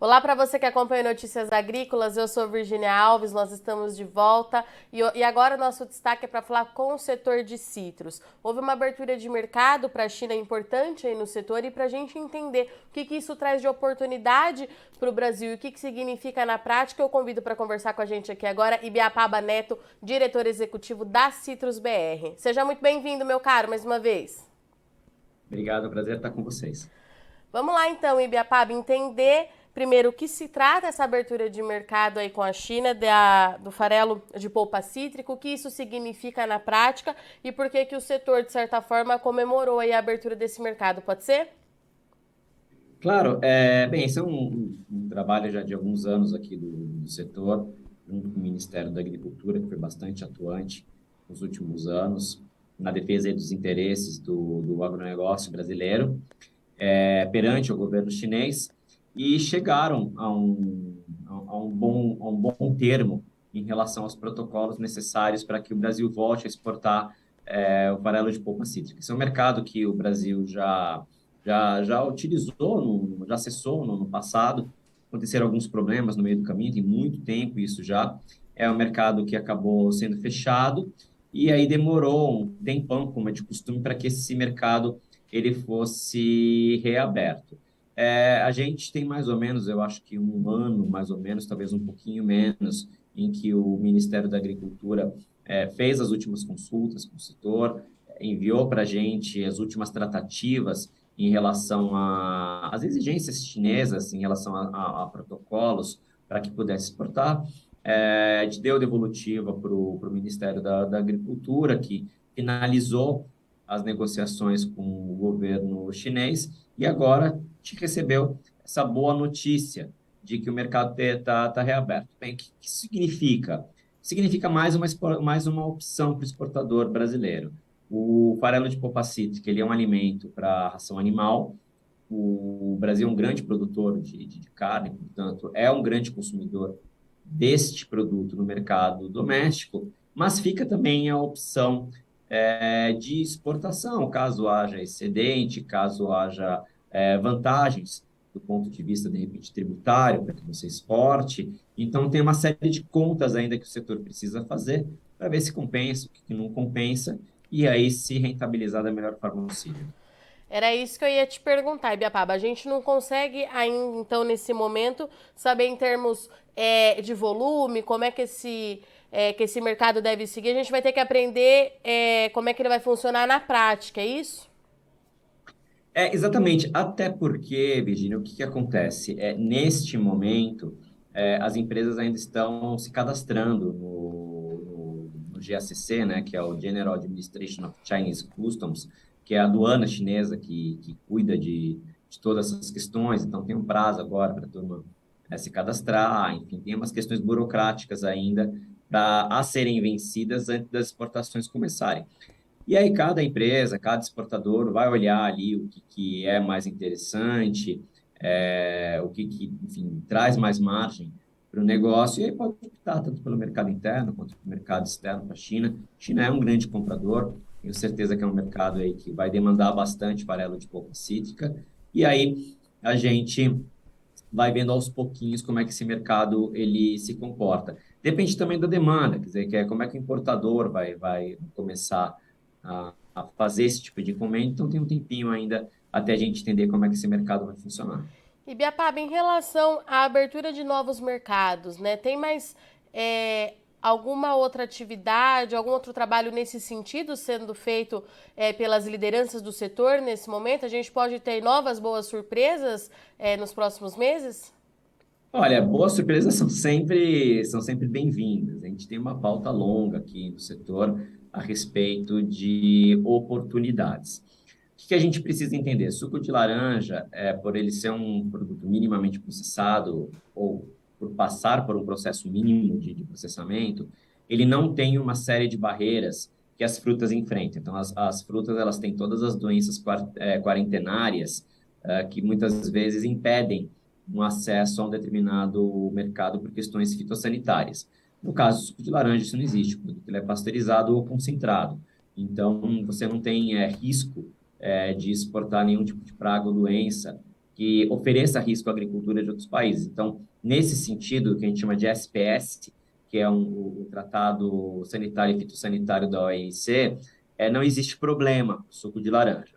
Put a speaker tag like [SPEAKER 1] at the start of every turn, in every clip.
[SPEAKER 1] Olá para você que acompanha Notícias Agrícolas, eu sou Virginia Alves, nós estamos de volta e agora o nosso destaque é para falar com o setor de citros. Houve uma abertura de mercado para a China importante aí no setor e para a gente entender o que isso traz de oportunidade para o Brasil e o que significa na prática, eu convido para conversar com a gente aqui agora Ibiapaba Neto, diretor executivo da Citrus BR. Seja muito bem-vindo, meu caro, mais uma vez.
[SPEAKER 2] Obrigado, é um prazer estar com vocês.
[SPEAKER 1] Vamos lá então, Ibiapaba, entender primeiro o que se trata essa abertura de mercado aí com a China do farelo de polpa cítrico, o que isso significa na prática e por que o setor, de certa forma, comemorou aí a abertura desse mercado, pode ser?
[SPEAKER 2] Claro, bem, esse é um trabalho já de alguns anos aqui do setor, junto com o Ministério da Agricultura, que foi bastante atuante nos últimos anos, na defesa aí dos interesses do agronegócio brasileiro, perante o governo chinês, e chegaram a um bom termo em relação aos protocolos necessários para que o Brasil volte a exportar o farelo de polpa cítrica. Esse é um mercado que o Brasil já utilizou, já acessou no passado. Aconteceram alguns problemas no meio do caminho, tem muito tempo isso já. É um mercado que acabou sendo fechado e aí demorou um tempão, como é de costume, para que esse mercado ele fosse reaberto. A gente tem mais ou menos, eu acho que um ano, mais ou menos, talvez um pouquinho menos, em que o Ministério da Agricultura fez as últimas consultas com o setor, enviou para a gente as últimas tratativas em relação às exigências chinesas, em relação a protocolos para que pudesse exportar. A gente deu devolutiva para o Ministério da Agricultura, que finalizou as negociações com o governo chinês e agora te recebeu essa boa notícia de que o mercado está reaberto. Bem, o que significa? Significa mais uma opção para o exportador brasileiro. O farelo de polpa cítrica, ele é um alimento para ração animal. O Brasil é um grande produtor de carne, portanto, é um grande consumidor deste produto no mercado doméstico, mas fica também a opção de exportação, caso haja excedente, caso haja vantagens do ponto de vista, de repente, tributário, para que você exporte. Então, tem uma série de contas ainda que o setor precisa fazer para ver se compensa, o que não compensa, e aí se rentabilizar da melhor forma possível.
[SPEAKER 1] Era isso que eu ia te perguntar, Ibiapaba. A gente não consegue ainda, então, nesse momento, saber em termos de volume, como é que esse mercado deve seguir. A gente vai ter que aprender como é que ele vai funcionar na prática, é isso?
[SPEAKER 2] Exatamente, até porque, Virginia, o que que acontece? Neste momento, as empresas ainda estão se cadastrando no GACC, né, que é o General Administration of Chinese Customs, que é a aduana chinesa que cuida de todas essas questões. Então, tem um prazo agora para a turma se cadastrar, enfim, tem umas questões burocráticas ainda a serem vencidas antes das exportações começarem. E aí cada empresa, cada exportador vai olhar ali o que é mais interessante, enfim, traz mais margem para o negócio, e aí pode optar tanto pelo mercado interno quanto pelo mercado externo para a China. A China é um grande comprador, tenho certeza que é um mercado aí que vai demandar bastante farelo de polpa cítrica, e aí a gente vai vendo aos pouquinhos como é que esse mercado ele se comporta. Depende também da demanda, quer dizer, que é como é que o importador vai começar a fazer esse tipo de encomenda, então tem um tempinho ainda até a gente entender como é que esse mercado vai funcionar.
[SPEAKER 1] E Biapaba, em relação à abertura de novos mercados, né? Tem mais alguma outra atividade, algum outro trabalho nesse sentido sendo feito pelas lideranças do setor nesse momento? A gente pode ter novas boas surpresas nos próximos meses?
[SPEAKER 2] Olha, boas surpresas são sempre bem-vindas. A gente tem uma pauta longa aqui no setor a respeito de oportunidades. O que a gente precisa entender? Suco de laranja, por ele ser um produto minimamente processado ou por passar por um processo mínimo de processamento, ele não tem uma série de barreiras que as frutas enfrentam. Então, as frutas elas têm todas as doenças quarentenárias que muitas vezes impedem um acesso a um determinado mercado por questões fitossanitárias. No caso do suco de laranja, isso não existe, o produto ele é pasteurizado ou concentrado. Então, você não tem risco de exportar nenhum tipo de praga ou doença que ofereça risco à agricultura de outros países. Então, nesse sentido, o que a gente chama de SPS, que é o Tratado Sanitário e Fitossanitário da OMC, não existe problema com o suco de laranja.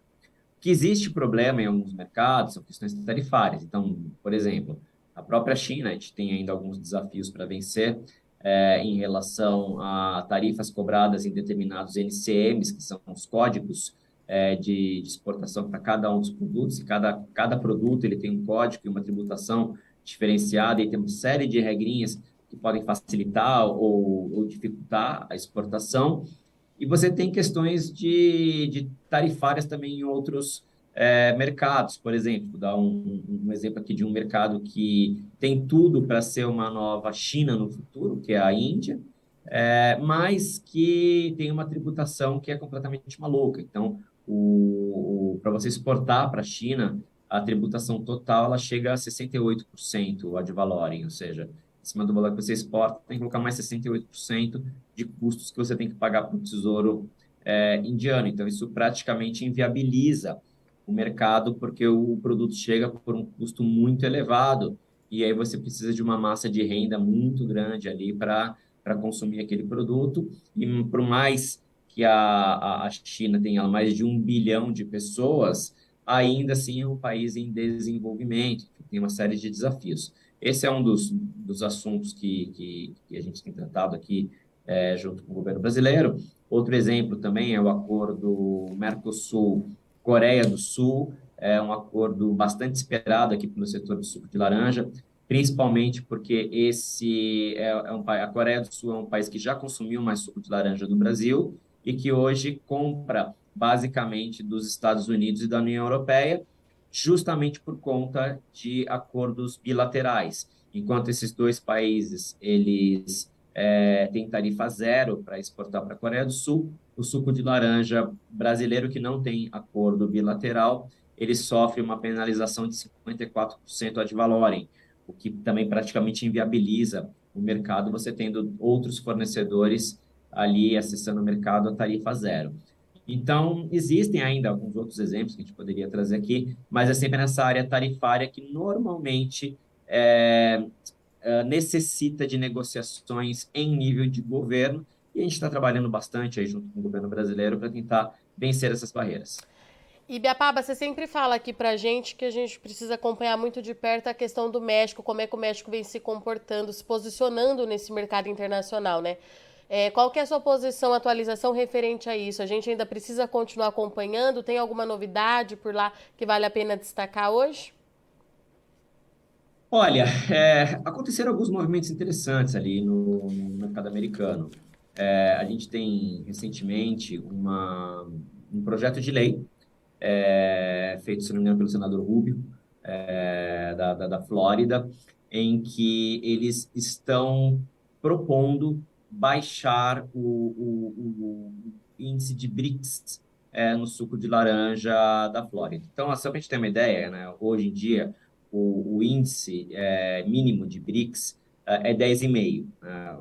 [SPEAKER 2] O que existe problema em alguns mercados são questões tarifárias. Então, por exemplo, a própria China, a gente tem ainda alguns desafios para vencer em relação a tarifas cobradas em determinados NCMs, que são os códigos de exportação para cada um dos produtos, e cada produto ele tem um código e uma tributação diferenciada, e tem uma série de regrinhas que podem facilitar ou dificultar a exportação. E você tem questões de tarifárias também em outros mercados. Por exemplo, vou dar um exemplo aqui de um mercado que tem tudo para ser uma nova China no futuro, que é a Índia, mas que tem uma tributação que é completamente maluca. Então, para você exportar para a China, a tributação total ela chega a 68% ad valorem, ou seja, em cima do valor que você exporta, tem que colocar mais 68% de custos que você tem que pagar para o Tesouro indiano. Então, isso praticamente inviabiliza o mercado, porque o produto chega por um custo muito elevado, e aí você precisa de uma massa de renda muito grande ali para consumir aquele produto, e por mais que a China tenha mais de 1 bilhão de pessoas, ainda assim é um país em desenvolvimento, que tem uma série de desafios. Esse é um dos assuntos que a gente tem tratado aqui junto com o governo brasileiro. Outro exemplo também é o acordo Mercosul-Coreia do Sul, é um acordo bastante esperado aqui pelo setor do suco de laranja, principalmente porque a Coreia do Sul é um país que já consumiu mais suco de laranja do Brasil e que hoje compra basicamente dos Estados Unidos e da União Europeia, justamente por conta de acordos bilaterais. Enquanto esses dois países eles têm tarifa zero para exportar para a Coreia do Sul, o suco de laranja brasileiro que não tem acordo bilateral, ele sofre uma penalização de 54% ad valorem, o que também praticamente inviabiliza o mercado, você tendo outros fornecedores ali acessando o mercado a tarifa zero. Então, existem ainda alguns outros exemplos que a gente poderia trazer aqui, mas é sempre nessa área tarifária que normalmente necessita de negociações em nível de governo, e a gente está trabalhando bastante aí junto com o governo brasileiro para tentar vencer essas barreiras.
[SPEAKER 1] E Biapaba, você sempre fala aqui pra gente que a gente precisa acompanhar muito de perto a questão do México, como é que o México vem se comportando, se posicionando nesse mercado internacional, né? Qual que é a sua posição, atualização referente a isso? A gente ainda precisa continuar acompanhando? Tem alguma novidade por lá que vale a pena destacar hoje?
[SPEAKER 2] Olha, aconteceram alguns movimentos interessantes ali no mercado americano. A gente tem recentemente um projeto de lei feito, se não me engano, pelo senador Rubio, da Flórida, em que eles estão propondo baixar o índice de BRICS no suco de laranja da Flórida. Então, só para a gente ter uma ideia, né, hoje em dia, o índice mínimo de BRICS é 10,5.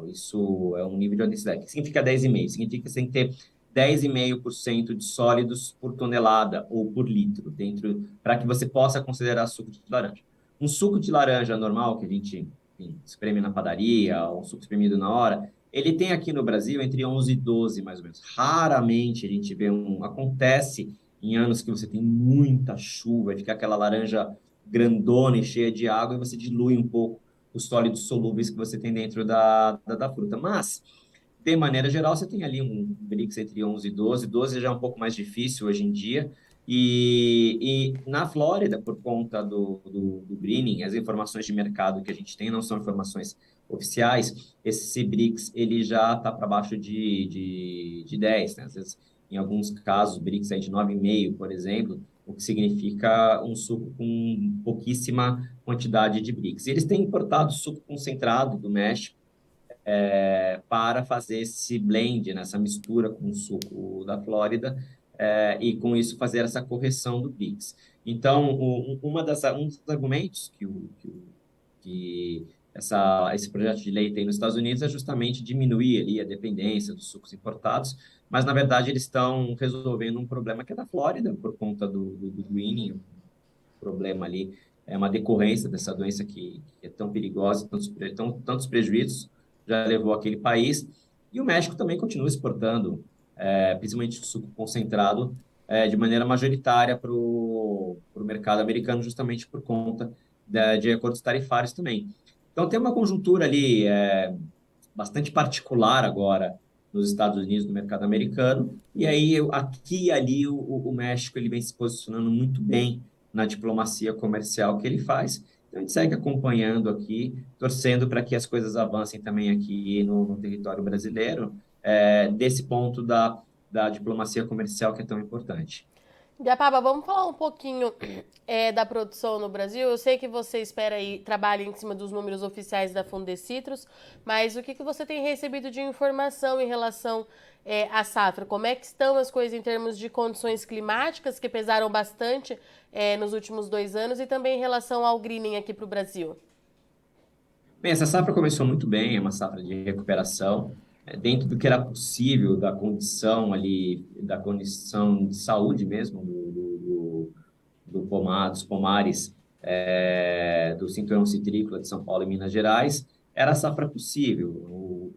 [SPEAKER 2] Isso é um nível de honestidade. O que significa 10,5? Significa que você tem que ter 10,5% de sólidos por tonelada ou por litro dentro para que você possa considerar suco de laranja. Um suco de laranja normal que a gente espreme na padaria, ou um suco espremido na hora, ele tem aqui no Brasil entre 11 e 12, mais ou menos. Raramente a gente vê acontece em anos que você tem muita chuva, fica aquela laranja grandona e cheia de água e você dilui um pouco os sólidos solúveis que você tem dentro da fruta. Mas de maneira geral, você tem ali um BRICS entre 11 e 12. 12 já é um pouco mais difícil hoje em dia. E na Flórida, por conta do greening, as informações de mercado que a gente tem não são informações oficiais. Esse BRICS ele já está para baixo de 10, né? Às vezes, em alguns casos, o BRICS é de 9,5, por exemplo, o que significa um suco com pouquíssima quantidade de BRICS. E eles têm importado suco concentrado do México, para fazer esse blend, né, essa mistura com o suco da Flórida, e com isso fazer essa correção do PIX. Então, um dos argumentos que esse projeto de lei tem nos Estados Unidos é justamente diminuir ali a dependência dos sucos importados, mas na verdade eles estão resolvendo um problema que é da Flórida por conta do greening, um problema ali é uma decorrência dessa doença que é tão perigosa, tantos prejuízos já levou aquele país. E o México também continua exportando, principalmente o suco concentrado, de maneira majoritária para o mercado americano, justamente por conta de acordos tarifários também. Então, tem uma conjuntura ali bastante particular agora nos Estados Unidos, no mercado americano, e aí aqui e ali o México ele vem se posicionando muito bem na diplomacia comercial que ele faz. Então, a gente segue acompanhando aqui, torcendo para que as coisas avancem também aqui no território brasileiro, desse ponto da diplomacia comercial que é tão importante.
[SPEAKER 1] Biapaba, vamos falar um pouquinho da produção no Brasil. Eu sei que você espera e trabalha em cima dos números oficiais da Fundecitrus, mas o que você tem recebido de informação em relação à safra? Como é que estão as coisas em termos de condições climáticas, que pesaram bastante nos últimos 2 anos, e também em relação ao greening aqui para o Brasil?
[SPEAKER 2] Bem, essa safra começou muito bem, é uma safra de recuperação, dentro do que era possível, da condição ali, da condição de saúde mesmo dos pomares do cinturão citrícola de São Paulo e Minas Gerais, era a safra possível.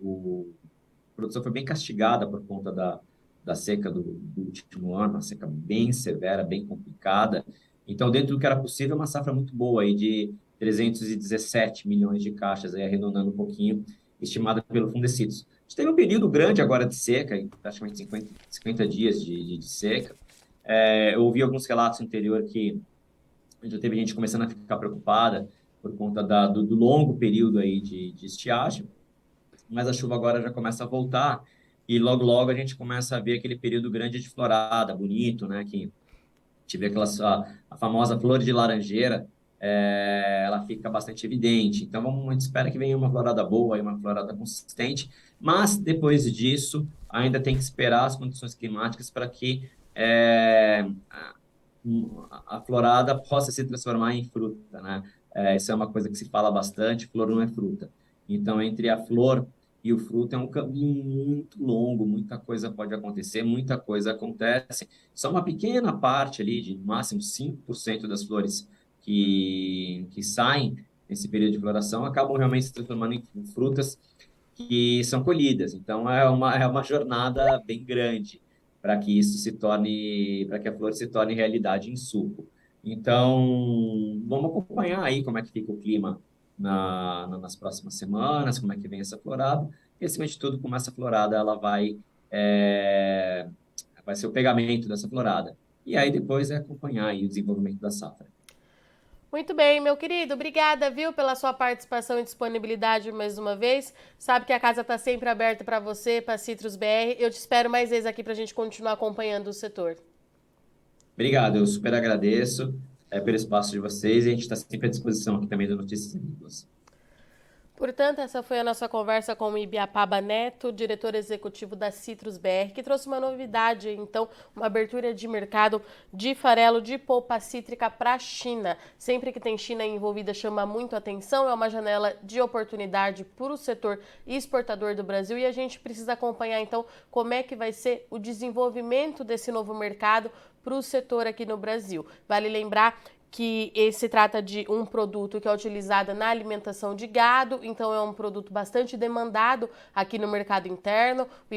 [SPEAKER 2] A produção foi bem castigada por conta da seca do último ano, uma seca bem severa, bem complicada. Então, dentro do que era possível, uma safra muito boa aí de 317 milhões de caixas, aí arredondando um pouquinho, estimada pelo Fundecitrus. A gente teve um período grande agora de seca, praticamente 50 dias de seca. Eu ouvi alguns relatos no interior que já teve gente começando a ficar preocupada por conta do longo período aí de estiagem, mas a chuva agora já começa a voltar e logo, logo a gente começa a ver aquele período grande de florada, bonito, né, que tive a famosa flor de laranjeira, ela fica bastante evidente. Então, a gente espera que venha uma florada boa, uma florada consistente, mas depois disso, ainda tem que esperar as condições climáticas para que a florada possa se transformar em fruta, né? Isso é uma coisa que se fala bastante, flor não é fruta. Então, entre a flor e o fruto é um caminho muito longo, muita coisa pode acontecer, muita coisa acontece. Só uma pequena parte ali, de no máximo 5% das flores que saem nesse período de floração acabam realmente se transformando em frutas que são colhidas. Então, é uma jornada bem grande para que isso se torne, para que a flor se torne realidade em suco. Então, vamos acompanhar aí como é que fica o clima nas próximas semanas, como é que vem essa florada. E, acima de tudo, como essa florada ela vai ser o pegamento dessa florada. E aí depois acompanhar aí o desenvolvimento da safra.
[SPEAKER 1] Muito bem, meu querido. Obrigada, viu, pela sua participação e disponibilidade mais uma vez. Sabe que a casa está sempre aberta para você, para Citrus BR. Eu te espero mais vezes aqui para a gente continuar acompanhando o setor.
[SPEAKER 2] Obrigado, eu super agradeço pelo espaço de vocês e a gente está sempre à disposição aqui também do Notícias Agrícolas.
[SPEAKER 1] Portanto, essa foi a nossa conversa com o Ibiapaba Neto, diretor executivo da Citrus BR, que trouxe uma novidade, então, uma abertura de mercado de farelo de polpa cítrica para a China. Sempre que tem China envolvida, chama muito atenção, é uma janela de oportunidade para o setor exportador do Brasil e a gente precisa acompanhar, então, como é que vai ser o desenvolvimento desse novo mercado para o setor aqui no Brasil. Vale lembrar que se trata de um produto que é utilizado na alimentação de gado, então é um produto bastante demandado aqui no mercado interno. O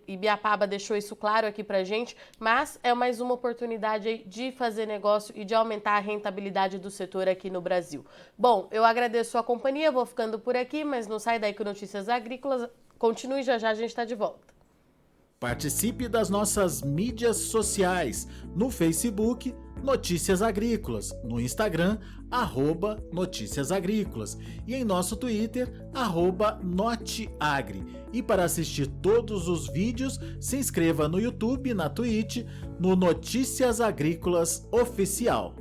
[SPEAKER 1] Ibiapaba deixou isso claro aqui pra gente, mas é mais uma oportunidade aí de fazer negócio e de aumentar a rentabilidade do setor aqui no Brasil. Bom, eu agradeço a companhia, vou ficando por aqui, mas não sai daí com Notícias Agrícolas. Continue, já a gente está de volta.
[SPEAKER 3] Participe das nossas mídias sociais, no Facebook, Notícias Agrícolas, no Instagram, @Notícias Agrícolas e em nosso Twitter, @Noteagri. E para assistir todos os vídeos, se inscreva no YouTube, na Twitch, no Notícias Agrícolas Oficial.